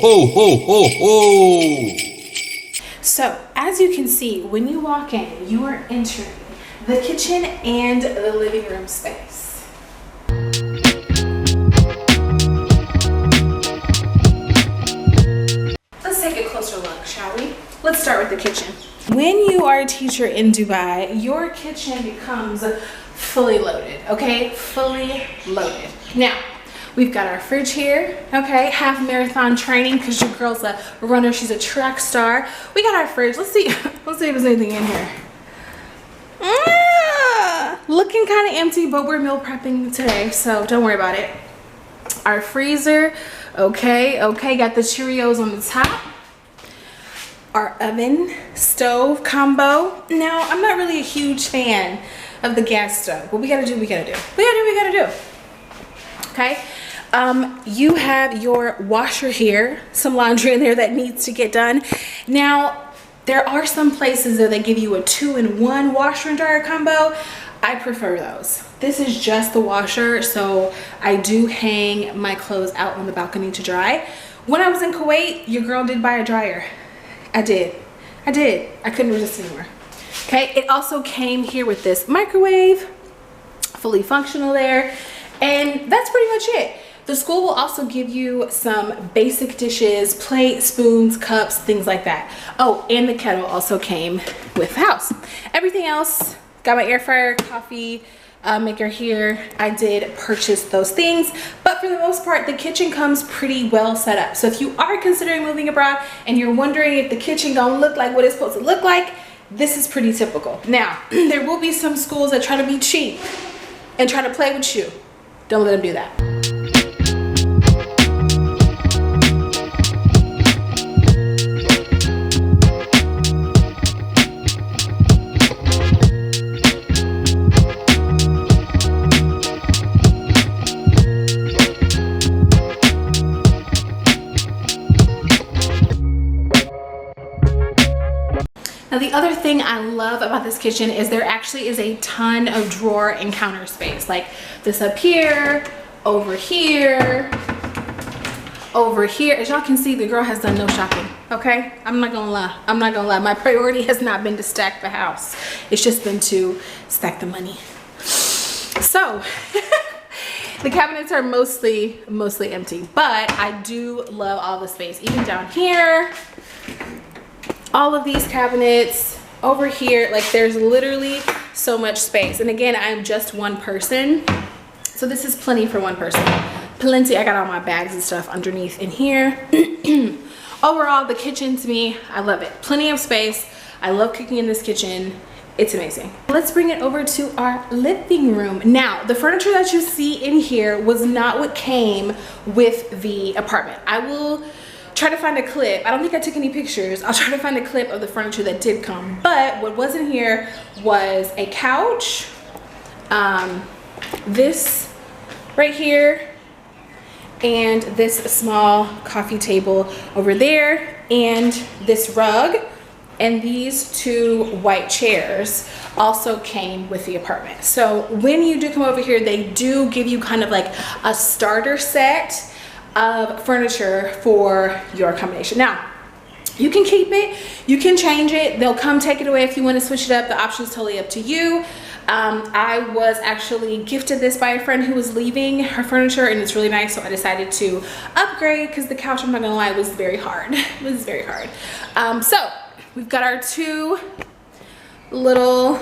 ho, ho, ho, ho! So, as you can see, when you walk in, you are entering the kitchen and the living room space. Let's take a closer look, shall we? Let's start with the kitchen. When you are a teacher in Dubai, your kitchen becomes fully loaded, okay? Fully loaded. Now, we've got our fridge here, okay? Half marathon training because your girl's a runner, she's a track star. We got our fridge. Let's see if there's anything in here. Looking kind of empty, but we're meal prepping today, so don't worry about it. Our freezer, okay, got the Cheerios on the top. Our oven stove combo. Now, I'm not really a huge fan of the gas stove, but we gotta do. Okay. You have your washer here, some laundry in there that needs to get done. Now, there are some places that they give you a 2-in-1 washer and dryer combo. I prefer those. This is just the washer, so I do hang my clothes out on the balcony to dry. When I was in Kuwait, your girl did buy a dryer. I did. I couldn't resist anymore. Okay, it also came here with this microwave, fully functional there, and that's pretty much it. The school will also give you some basic dishes, plates, spoons, cups, things like that. Oh, and the kettle also came with the house. Everything else, got my air fryer, coffee maker here. I did purchase those things, but for the most part, the kitchen comes pretty well set up. So if you are considering moving abroad and you're wondering if the kitchen gonna look like what it's supposed to look like, this is pretty typical. Now, there will be some schools that try to be cheap and try to play with you. Don't let them do that. Now, the other thing I love about this kitchen is there actually is a ton of drawer and counter space, like this up here, over here, over here. As y'all can see, the girl has done no shopping, okay? I'm not gonna lie. My priority has not been to stack the house. It's just been to stack the money. So, the cabinets are mostly empty, but I do love all the space, even down here. All of these cabinets over here, like there's literally so much space. And again, I'm just one person, so this is plenty for one person. Plenty. I got all my bags and stuff underneath in here. Overall, the kitchen to me, I love it. Plenty of space. I love cooking in this kitchen. It's amazing. Let's bring it over to our living room. Now, the furniture that you see in here was not what came with the apartment. I will try to find a clip. I don't think I took any pictures. I'll try to find a clip of the furniture that did come. But what wasn't here was a couch, this right here, and this small coffee table over there, and this rug, and these 2 white chairs also came with the apartment. So when you do come over here, they do give you kind of like a starter set of furniture for your accommodation. Now, you can keep it, you can change it, they'll come take it away if you want to switch it up. The option is totally up to you. I was actually gifted this by a friend who was leaving her furniture, and it's really nice, so I decided to upgrade because the couch, I'm not gonna lie, was very hard. It was very hard. So we've got our 2 little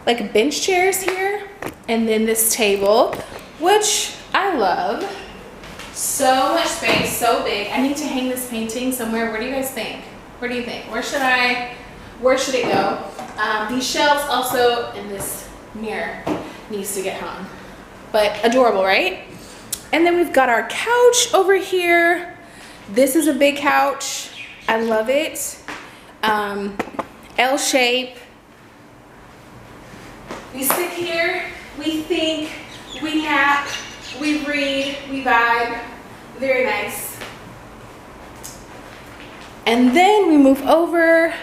like bench chairs here, and then this table, which I love. So much space, so big. I need to hang this painting somewhere. Where do you guys think? Where do you think? Where should it go? These shelves also, and this mirror needs to get hung. But adorable, right? And then we've got our couch over here. This is a big couch. I love it. L shape. We sit here, we think, we nap, we read, we vibe. Very nice. And then we move over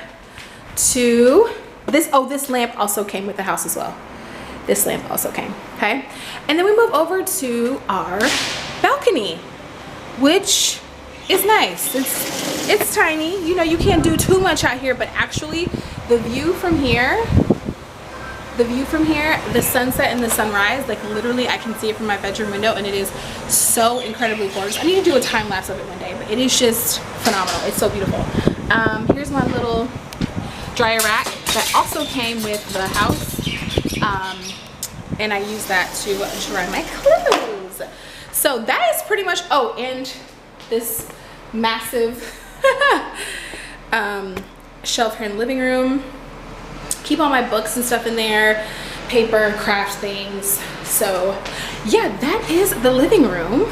to this. Oh, this lamp also came with the house as well. This lamp also came, okay? And then we move over to our balcony, which it's nice. It's tiny. You know, you can't do too much out here, but actually the view from here, the sunset and the sunrise, like literally I can see it from my bedroom window, and it is so incredibly gorgeous. I need to do a time lapse of it one day, but it is just phenomenal. It's so beautiful. Here's my little dryer rack that also came with the house, and I use that to dry my clothes. So that is pretty much, oh, and this massive shelf here in the living room. Keep all my books and stuff in there, paper, craft things. So yeah, that is the living room.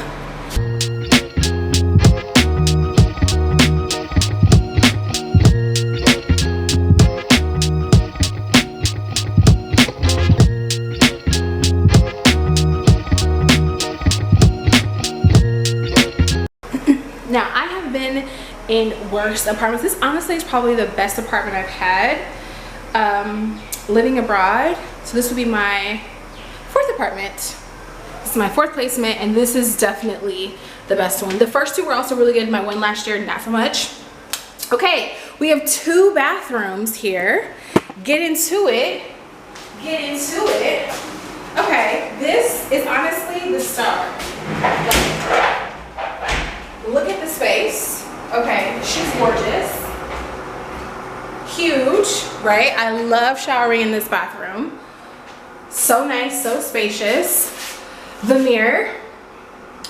Now, I have been in worse apartments. This honestly is probably the best apartment I've had living abroad. So this would be my 4th apartment. This is my 4th placement, and this is definitely the best one. The first 2 were also really good. My one last year, not so much. Okay, we have 2 bathrooms here. Get into it. Get into it. Okay, this is honestly the star. Look at the space. Okay, she's gorgeous. Huge, right? I love showering in this bathroom. So nice, so spacious. The mirror,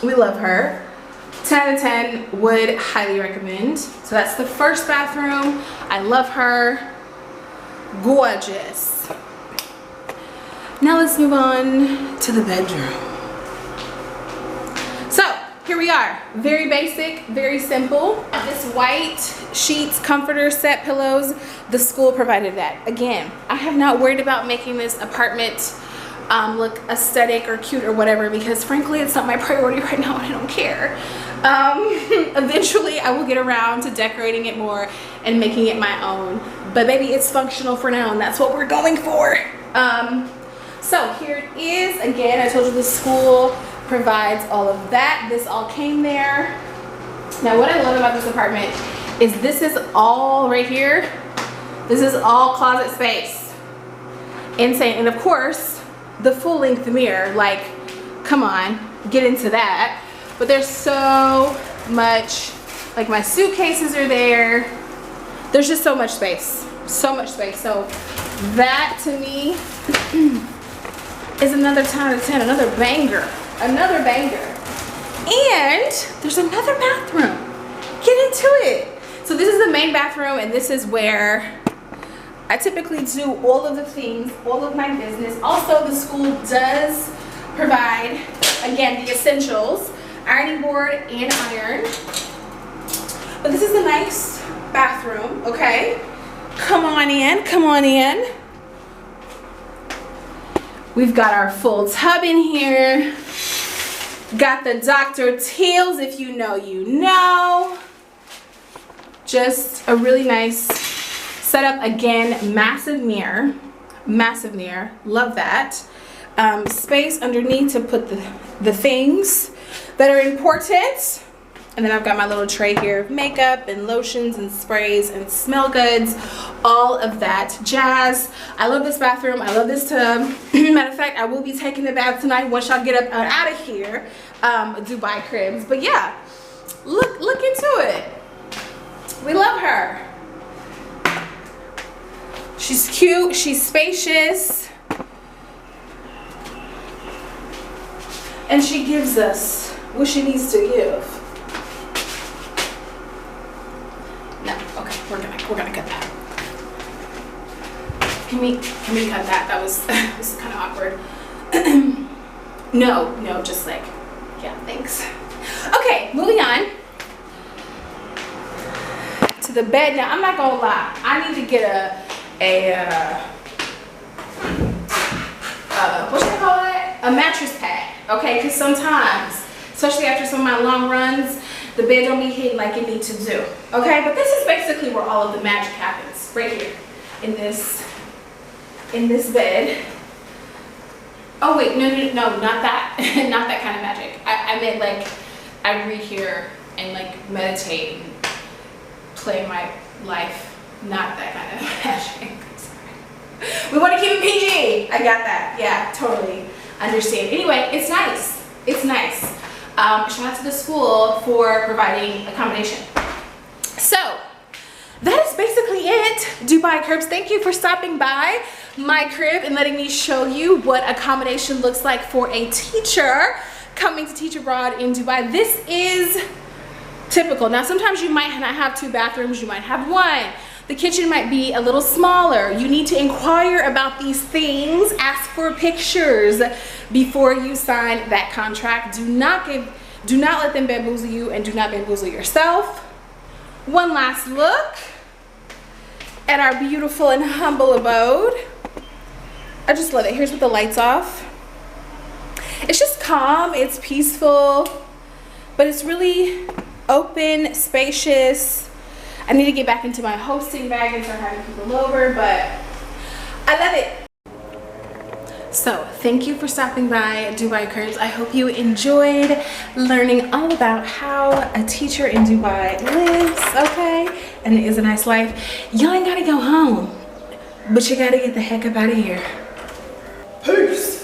we love her. 10 out of 10, would highly recommend. So that's the first bathroom. I love her. Gorgeous. Now let's move on to the bedroom. So here we are, very basic, very simple. This white sheets, comforter set, pillows, the school provided that. Again, I have not worried about making this apartment look aesthetic or cute or whatever, because frankly, it's not my priority right now and I don't care. Eventually, I will get around to decorating it more and making it my own. But baby, it's functional for now, and that's what we're going for. So here it is. Again, I told you the school provides all of that. This all came there. Now what I love about this apartment is this is all right here. This is all closet space. Insane. And of course the full length mirror, like come on, get into that. But there's so much, like my suitcases are there. There's just so much space, so much space. So that to me is another 10 out of 10, another banger. Another banger. And there's another bathroom. Get into it. So this is the main bathroom, and this is where I typically do all of the things, all of my business. Also, the school does provide, again, the essentials, ironing board and iron. But this is a nice bathroom, okay? Come on in, come on in. We've got our full tub in here. Got the Dr. Teals, if you know, you know. Just a really nice setup. Again, massive mirror. Massive mirror. Love that. Space underneath to put the things that are important. And then I've got my little tray here of makeup and lotions and sprays and smell goods, all of that jazz. I love this bathroom. I love this tub. Matter of fact, I will be taking the bath tonight once y'all get up out of here. Dubai cribs. But yeah, look into it. We love her. She's cute. She's spacious. And she gives us what she needs to give. No, okay, we're gonna cut that. Can we cut that? That was this is kind of awkward. No, just like, yeah, thanks. Okay, moving on to the bed. Now I'm not gonna lie, I need to get what you call it? A mattress pad, okay? Because sometimes, especially after some of my long runs, the bed don't be hitting like it needs to do, okay? But this is basically where all of the magic happens, right here, in this bed. Oh wait, no, not that, not that kind of magic. I meant like, I read here and like meditate and play my life. Not that kind of magic. We want to keep it PG. I got that. Yeah, totally understand. Anyway, it's nice. It's nice. Shout out to the school for providing accommodation. So that is basically it, Dubai Cribs. Thank you for stopping by my crib and letting me show you what accommodation looks like for a teacher coming to teach abroad in Dubai. This is typical. Now, sometimes you might not have 2 bathrooms, you might have 1. The kitchen might be a little smaller. You need to inquire about these things. Ask for pictures before you sign that contract. Do not let them bamboozle you, and do not bamboozle yourself. One last look at our beautiful and humble abode. I just love it. Here's with the lights off. It's just calm, it's peaceful, but it's really open, spacious. I need to get back into my hosting bag and start having people over, but I love it. So thank you for stopping by Dubai Cribs. I hope you enjoyed learning all about how a teacher in Dubai lives, okay? And it is a nice life. Y'all ain't gotta go home, but you gotta get the heck up out of here. Peace.